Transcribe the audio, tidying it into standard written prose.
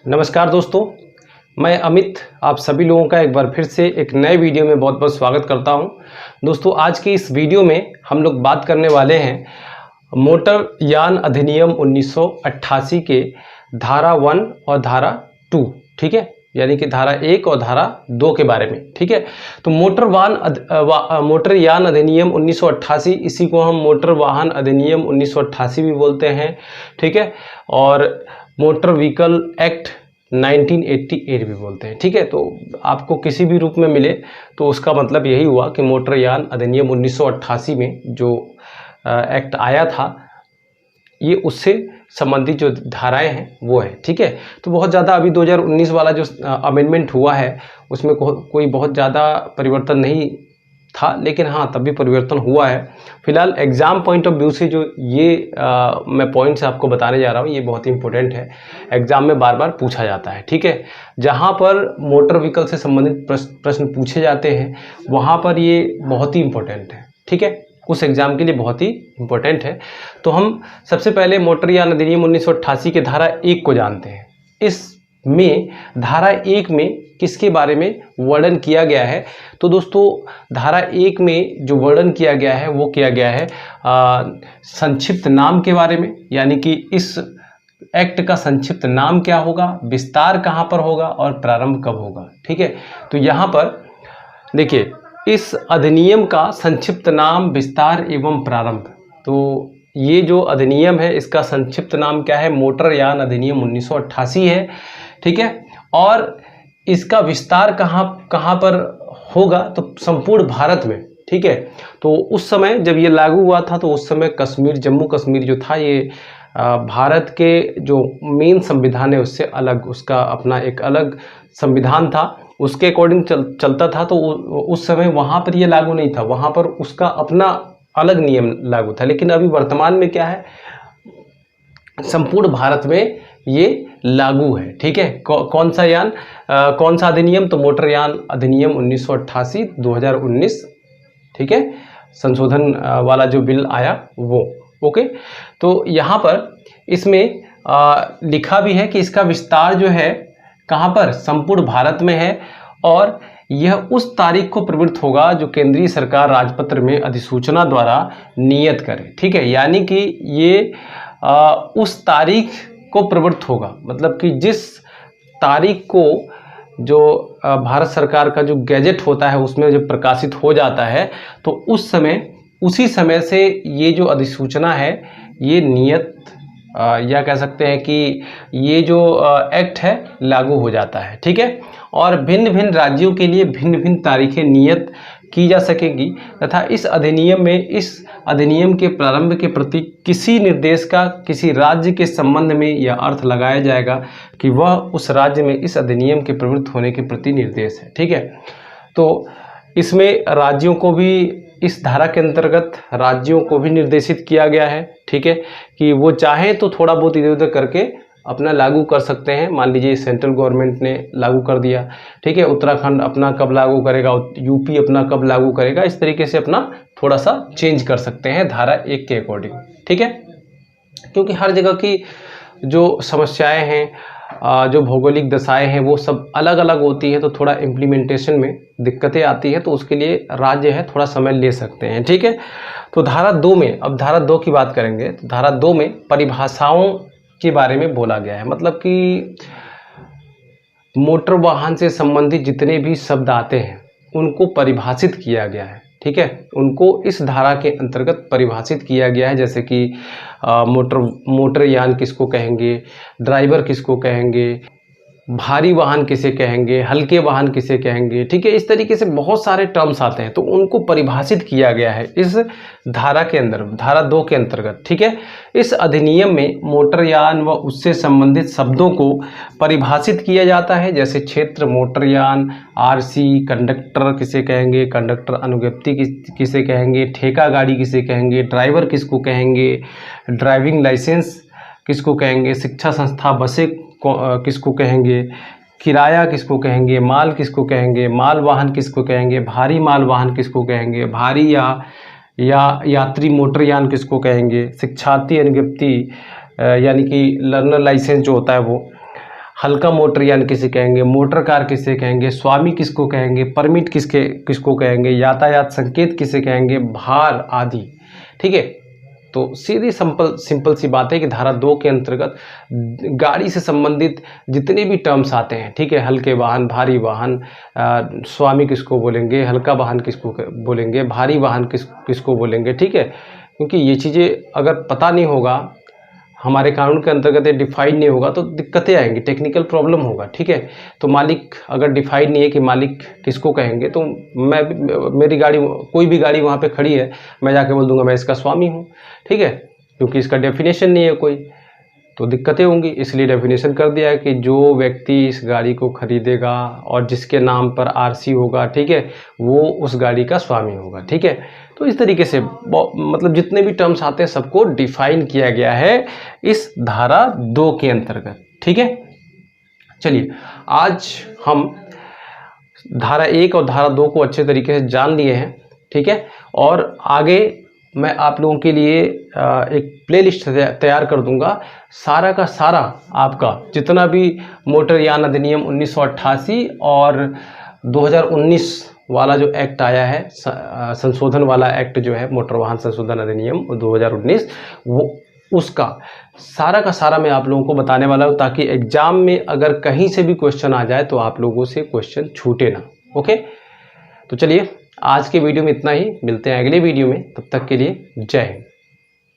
नमस्कार दोस्तों, मैं अमित आप सभी लोगों का एक बार फिर से एक नए वीडियो में बहुत बहुत स्वागत करता हूं। दोस्तों, आज की इस वीडियो में हम लोग बात करने वाले हैं मोटर यान अधिनियम 1988 के धारा 1 और धारा 2, ठीक है, यानी कि धारा 1 और धारा 2 के बारे में, ठीक है। तो मोटर यान अधिनियम 1988, इसी को हम मोटर वाहन अधिनियम 1988 भी बोलते हैं, ठीक है, और मोटर व्हीकल एक्ट 1988 भी बोलते हैं, ठीक है। तो आपको किसी भी रूप में मिले तो उसका मतलब यही हुआ कि मोटर यान अधिनियम 1988 में जो एक्ट आया था, ये उससे संबंधित जो धाराएं हैं वो है, ठीक है। तो बहुत ज़्यादा अभी 2019 वाला जो अमेंडमेंट हुआ है उसमें कोई बहुत ज़्यादा परिवर्तन नहीं था, लेकिन हाँ तब भी परिवर्तन हुआ है। फिलहाल एग्ज़ाम पॉइंट ऑफ व्यू से जो ये मैं पॉइंट्स आपको बताने जा रहा हूँ, ये बहुत ही इंपॉर्टेंट है, एग्ज़ाम में बार बार पूछा जाता है, ठीक है। जहाँ पर मोटर व्हीकल से संबंधित प्रश्न पूछे जाते हैं वहाँ पर ये बहुत ही इंपॉर्टेंट है, ठीक है, उस एग्ज़ाम के लिए बहुत ही इंपॉर्टेंट है। तो हम सबसे पहले मोटर यान अधिनियम 1988 के धारा 1 को जानते हैं। इसमें धारा 1 में किसके बारे में वर्णन किया गया है? तो दोस्तों, धारा 1 में जो वर्णन किया गया है वो किया गया है संक्षिप्त नाम के बारे में, यानी कि इस एक्ट का संक्षिप्त नाम क्या होगा, विस्तार कहाँ पर होगा और प्रारंभ कब होगा, ठीक है। तो यहाँ पर देखिए, इस अधिनियम का संक्षिप्त नाम, विस्तार एवं प्रारंभ, तो ये जो अधिनियम है इसका संक्षिप्त नाम क्या है? मोटर यान अधिनियम 1988 है, ठीक है। और इसका विस्तार कहाँ पर होगा? तो संपूर्ण भारत में, ठीक है। तो उस समय जब ये लागू हुआ था तो उस समय कश्मीर, जम्मू कश्मीर जो था, ये भारत के जो मेन संविधान है उससे अलग, उसका अपना एक अलग संविधान था, उसके अकॉर्डिंग चलता था। तो उस समय वहाँ पर ये लागू नहीं था, वहाँ पर उसका अपना अलग नियम लागू था। लेकिन अभी वर्तमान में क्या है, संपूर्ण भारत में ये लागू है, ठीक है। कौन सा यान, कौन सा अधिनियम? तो मोटर यान अधिनियम 1988 2019, ठीक है, संशोधन वाला जो बिल आया वो, ओके। तो यहाँ पर इसमें लिखा भी है कि इसका विस्तार जो है कहाँ पर? संपूर्ण भारत में है, और यह उस तारीख को प्रवृत्त होगा जो केंद्रीय सरकार राजपत्र में अधिसूचना द्वारा नियत करे, ठीक है। यानी कि ये उस तारीख को प्रवृत्त होगा, मतलब कि जिस तारीख को जो भारत सरकार का जो गैजेट होता है उसमें जो प्रकाशित हो जाता है, तो उस समय, उसी समय से ये जो अधिसूचना है ये नियत या कह सकते हैं कि ये जो एक्ट है लागू हो जाता है, ठीक है। और भिन्न भिन्न राज्यों के लिए भिन्न भिन्न तारीखें नियत की जा सकेगी, तथा इस अधिनियम के प्रारंभ के प्रति किसी निर्देश का किसी राज्य के संबंध में यह अर्थ लगाया जाएगा कि वह उस राज्य में इस अधिनियम के प्रवृत्त होने के प्रति निर्देश है, ठीक है। तो इसमें राज्यों को भी, इस धारा के अंतर्गत राज्यों को भी निर्देशित किया गया है, ठीक है, कि वो चाहे तो थोड़ा बहुत इधर उधर करके अपना लागू कर सकते हैं। मान लीजिए सेंट्रल गवर्नमेंट ने लागू कर दिया, ठीक है, उत्तराखंड अपना कब लागू करेगा, यूपी अपना कब लागू करेगा, इस तरीके से अपना थोड़ा सा चेंज कर सकते हैं धारा 1 के अकॉर्डिंग, ठीक है। क्योंकि हर जगह की जो समस्याएं हैं, जो भौगोलिक दशाएं हैं, वो सब अलग अलग होती है, तो थोड़ा इम्प्लीमेंटेशन में दिक्कतें आती है, तो उसके लिए राज्य है थोड़ा समय ले सकते हैं, ठीक है। तो धारा 2 में, अब धारा 2 की बात करेंगे, तो धारा 2 में परिभाषाओं के बारे में बोला गया है, मतलब कि मोटर वाहन से संबंधित जितने भी शब्द आते हैं उनको परिभाषित किया गया है, ठीक है, उनको इस धारा के अंतर्गत परिभाषित किया गया है। जैसे कि मोटर यान किसको कहेंगे, ड्राइवर किसको कहेंगे, भारी वाहन किसे कहेंगे, हल्के वाहन किसे कहेंगे, ठीक है। इस तरीके से बहुत सारे टर्म्स आते हैं, तो उनको परिभाषित किया गया है इस धारा के अंदर, धारा 2 के अंतर्गत, ठीक है। इस अधिनियम में मोटर यान व उससे संबंधित शब्दों को परिभाषित किया जाता है, जैसे क्षेत्र, मोटर यान, आरसी, कंडक्टर किसे कहेंगे, कंडक्टर अनुज्ञप्ति किसे कहेंगे, ठेका गाड़ी किसे कहेंगे, ड्राइवर किसको कहेंगे, ड्राइविंग लाइसेंस किसको कहेंगे, शिक्षा संस्था, बसें किसको कहेंगे, किराया किसको कहेंगे, माल किसको कहेंगे, माल वाहन किसको कहेंगे, भारी माल वाहन किसको कहेंगे, भारी या यात्री मोटरयान किसको कहेंगे, शिक्षार्थी अनुज्ञप्ति यानी कि लर्नर लाइसेंस जो होता है वो, हल्का मोटरयान किसे कहेंगे, मोटर कार किसे कहेंगे, स्वामी किसको कहेंगे, परमिट किसको कहेंगे, यातायात संकेत किसे कहेंगे, भार आदि। ठीक है, तो सीधी सिंपल सी बात है कि धारा 2 के अंतर्गत गाड़ी से संबंधित जितने भी टर्म्स आते हैं, ठीक है, हल्के वाहन, भारी वाहन, स्वामी किसको बोलेंगे, हल्का वाहन किसको बोलेंगे, भारी वाहन किसको बोलेंगे, ठीक है, क्योंकि ये चीज़ें अगर पता नहीं होगा, हमारे कानून के अंतर्गत डिफाइन नहीं होगा तो दिक्कतें आएंगी, टेक्निकल प्रॉब्लम होगा। ठीक है, तो मालिक अगर डिफाइन नहीं है कि मालिक किसको कहेंगे, तो मेरी गाड़ी, कोई भी गाड़ी वहाँ पे खड़ी है, मैं जाके बोल दूंगा मैं इसका स्वामी हूँ। ठीक है, क्योंकि इसका डेफिनेशन नहीं है कोई, तो दिक्कतें होंगी। इसलिए डेफिनेशन कर दिया है कि जो व्यक्ति इस गाड़ी को खरीदेगा और जिसके नाम पर आरसी होगा, ठीक है, वो उस गाड़ी का स्वामी होगा। ठीक है, तो इस तरीके से मतलब जितने भी टर्म्स आते हैं सबको डिफाइन किया गया है इस धारा 2 के अंतर्गत। ठीक है, चलिए आज हम धारा 1 और धारा 2 को अच्छे तरीके से जान लिए हैं। ठीक है, और आगे मैं आप लोगों के लिए एक प्लेलिस्ट तैयार कर दूंगा, सारा का सारा आपका जितना भी मोटरयान अधिनियम 1988 और 2019 वाला जो एक्ट आया है, संशोधन वाला एक्ट जो है, मोटर वाहन संशोधन अधिनियम 2019, वो उसका सारा का सारा मैं आप लोगों को बताने वाला हूँ, ताकि एग्जाम में अगर कहीं से भी क्वेश्चन आ जाए तो आप लोगों से क्वेश्चन छूटे ना। ओके, तो चलिए आज के वीडियो में इतना ही, मिलते हैं अगले वीडियो में, तब तक के लिए जय हिंद।